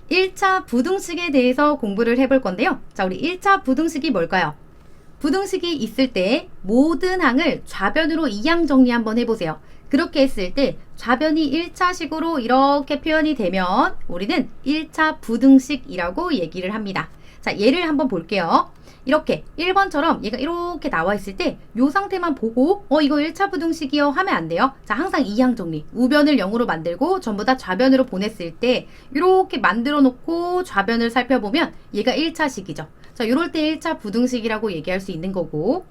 1차 부등식에 대해서 공부를 해볼 건데요. 자, 우리 1차 부등식이 뭘까요? 부등식이 있을 때 모든 항을 좌변으로 이항 정리 한번 해보세요. 그렇게 했을 때 좌변이 1차식으로 이렇게 표현이 되면 우리는 1차 부등식이라고 얘기를 합니다. 자, 예를 한번 볼게요. 이렇게 1번처럼 얘가 이렇게 나와 있을 때 이 상태만 보고 이거 1차 부등식이요 하면 안 돼요. 자, 항상 이항 정리. 우변을 0으로 만들고 전부 다 좌변으로 보냈을 때 이렇게 만들어 놓고 좌변을 살펴보면 얘가 1차식이죠. 자, 이럴 때 1차 부등식이라고 얘기할 수 있는 거고,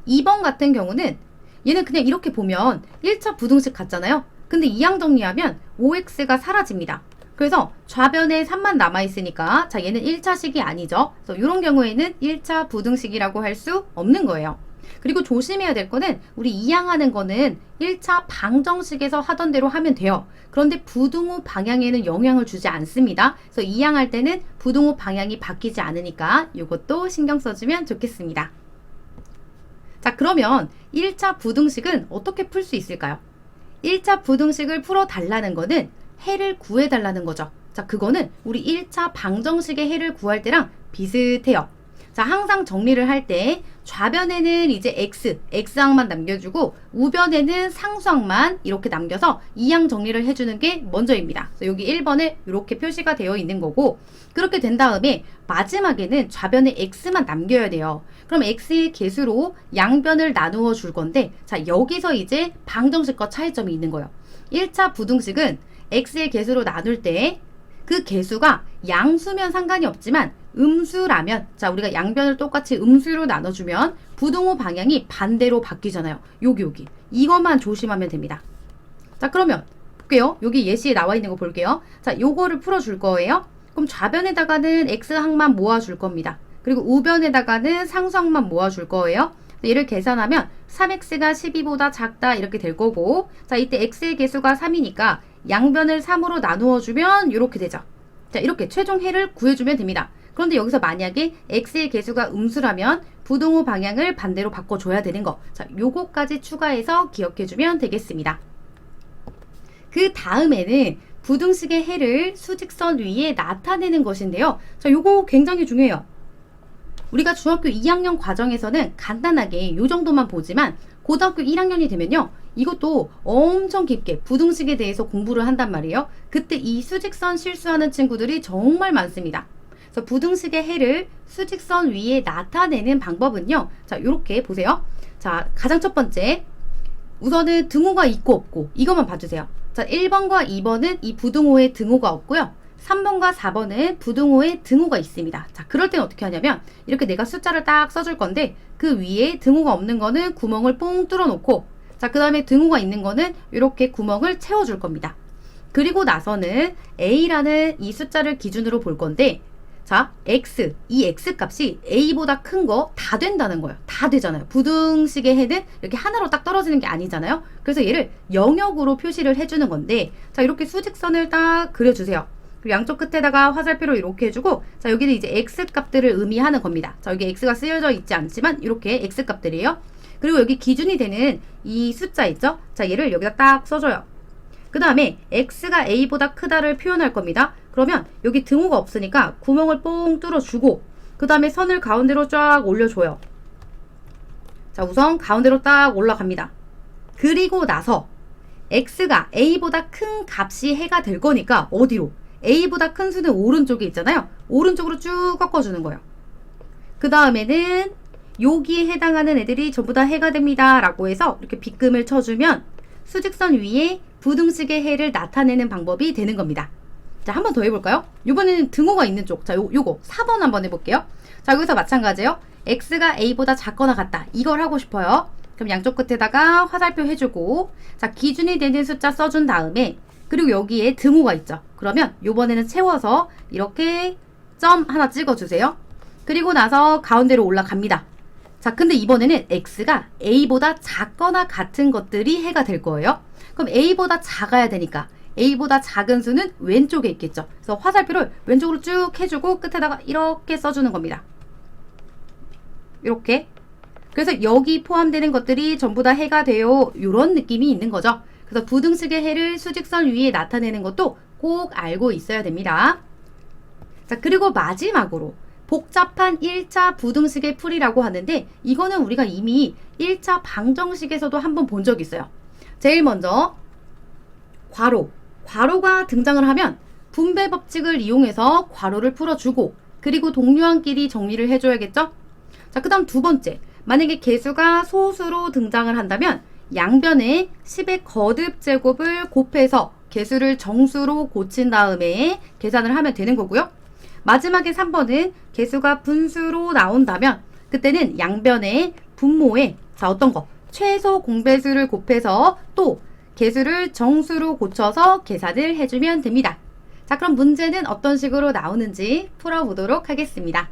2번 같은 경우는 얘는 그냥 이렇게 보면 1차 부등식 같잖아요. 근데 이항 정리하면 5x가 사라집니다. 그래서 좌변에 3만 남아있으니까 자, 얘는 1차식이 아니죠. 그래서 이런 경우에는 1차 부등식이라고 할 수 없는 거예요. 그리고 조심해야 될 거는 우리 이항하는 거는 1차 방정식에서 하던 대로 하면 돼요. 그런데 부등호 방향에는 영향을 주지 않습니다. 그래서 이항할 때는 부등호 방향이 바뀌지 않으니까 이것도 신경 써주면 좋겠습니다. 자, 그러면 1차 부등식은 어떻게 풀 수 있을까요? 1차 부등식을 풀어달라는 거는 해를 구해달라는 거죠. 자, 그거는 우리 1차 방정식의 해를 구할 때랑 비슷해요. 자, 항상 정리를 할 때 좌변에는 이제 x항만 남겨주고 우변에는 상수항만 이렇게 남겨서 이항 정리를 해주는 게 먼저입니다. 그래서 여기 1번에 이렇게 표시가 되어 있는 거고, 그렇게 된 다음에 마지막에는 좌변에 x만 남겨야 돼요. 그럼 x의 개수로 양변을 나누어 줄 건데, 자, 여기서 이제 방정식과 차이점이 있는 거예요. 1차 부등식은 x의 개수로 나눌 때 그 개수가 양수면 상관이 없지만 음수라면, 자, 우리가 양변을 똑같이 음수로 나눠주면 부등호 방향이 반대로 바뀌잖아요. 여기 이것만 조심하면 됩니다. 자, 그러면 볼게요. 여기 예시에 나와 있는 거 볼게요. 자, 요거를 풀어줄 거예요. 그럼 좌변에다가는 x항만 모아줄 겁니다. 그리고 우변에다가는 상수항만 모아줄 거예요. 얘를 계산하면 3x가 12보다 작다 이렇게 될 거고, 자, 이때 x의 개수가 3이니까 양변을 3으로 나누어 주면 이렇게 되죠. 자, 이렇게 최종 해를 구해주면 됩니다. 그런데 여기서 만약에 x의 개수가 음수라면 부등호 방향을 반대로 바꿔줘야 되는 거. 자, 요거까지 추가해서 기억해주면 되겠습니다. 그 다음에는 부등식의 해를 수직선 위에 나타내는 것인데요. 자, 요거 굉장히 중요해요. 우리가 중학교 2학년 과정에서는 간단하게 요 정도만 보지만 고등학교 1학년이 되면요, 이것도 엄청 깊게 부등식에 대해서 공부를 한단 말이에요. 그때 이 수직선 실수하는 친구들이 정말 많습니다. 그래서 부등식의 해를 수직선 위에 나타내는 방법은요, 자, 요렇게 보세요. 자, 가장 첫 번째, 우선은 등호가 있고 없고 이것만 봐주세요. 자, 1번과 2번은 이 부등호에 등호가 없고요, 3번과 4번은 부등호에 등호가 있습니다. 자, 그럴 때는 어떻게 하냐면 이렇게 내가 숫자를 딱 써줄 건데 그 위에 등호가 없는 거는 구멍을 뽕 뚫어 놓고, 자, 그 다음에 등호가 있는 거는 이렇게 구멍을 채워줄 겁니다. 그리고 나서는 a라는 이 숫자를 기준으로 볼 건데, 자, 이 x 값이 a보다 큰 거 다 된다는 거예요. 다 되잖아요. 부등식의 해는 이렇게 하나로 딱 떨어지는 게 아니잖아요. 그래서 얘를 영역으로 표시를 해주는 건데, 자, 이렇게 수직선을 딱 그려주세요. 그리고 양쪽 끝에다가 화살표로 이렇게 해주고, 자, 여기는 이제 x 값들을 의미하는 겁니다. 자, 여기 x가 쓰여져 있지 않지만 이렇게 x 값들이에요. 그리고 여기 기준이 되는 이 숫자 있죠? 자, 얘를 여기다 딱 써줘요. 그 다음에 x가 a보다 크다를 표현할 겁니다. 그러면 여기 등호가 없으니까 구멍을 뽕 뚫어주고, 그 다음에 선을 가운데로 쫙 올려줘요. 자, 우선 가운데로 딱 올라갑니다. 그리고 나서 x가 a보다 큰 값이 해가 될 거니까 어디로? a보다 큰 수는 오른쪽에 있잖아요. 오른쪽으로 쭉 꺾어주는 거예요. 그 다음에는 여기에 해당하는 애들이 전부 다 해가 됩니다 라고 해서 이렇게 빗금을 쳐주면 수직선 위에 부등식의 해를 나타내는 방법이 되는 겁니다. 자, 한 번 더 해볼까요? 이번에는 등호가 있는 쪽. 자, 요거 4번 한번 해볼게요. 자, 여기서 마찬가지예요. x가 a보다 작거나 같다, 이걸 하고 싶어요. 그럼 양쪽 끝에다가 화살표 해주고, 자, 기준이 되는 숫자 써준 다음에, 그리고 여기에 등호가 있죠. 그러면 요번에는 채워서 이렇게 점 하나 찍어주세요. 그리고 나서 가운데로 올라갑니다. 자, 근데 이번에는 x가 a보다 작거나 같은 것들이 해가 될 거예요. 그럼 a보다 작아야 되니까 a보다 작은 수는 왼쪽에 있겠죠. 그래서 화살표를 왼쪽으로 쭉 해주고 끝에다가 이렇게 써주는 겁니다. 이렇게. 그래서 여기 포함되는 것들이 전부 다 해가 돼요, 이런 느낌이 있는 거죠. 그래서 부등식의 해를 수직선 위에 나타내는 것도 꼭 알고 있어야 됩니다. 자, 그리고 마지막으로 복잡한 1차 부등식의 풀이라고 하는데 이거는 우리가 이미 1차 방정식에서도 한번 본 적이 있어요. 제일 먼저 괄호가 등장을 하면 분배 법칙을 이용해서 괄호를 풀어주고 그리고 동료항끼리 정리를 해줘야겠죠? 자, 그 다음 두 번째, 만약에 개수가 소수로 등장을 한다면 양변에 10의 거듭 제곱을 곱해서 개수를 정수로 고친 다음에 계산을 하면 되는 거고요. 마지막에 3번은 개수가 분수로 나온다면 그때는 양변에 분모에 어떤 거? 최소 공배수를 곱해서 또 개수를 정수로 고쳐서 계산을 해주면 됩니다. 자, 그럼 문제는 어떤 식으로 나오는지 풀어보도록 하겠습니다.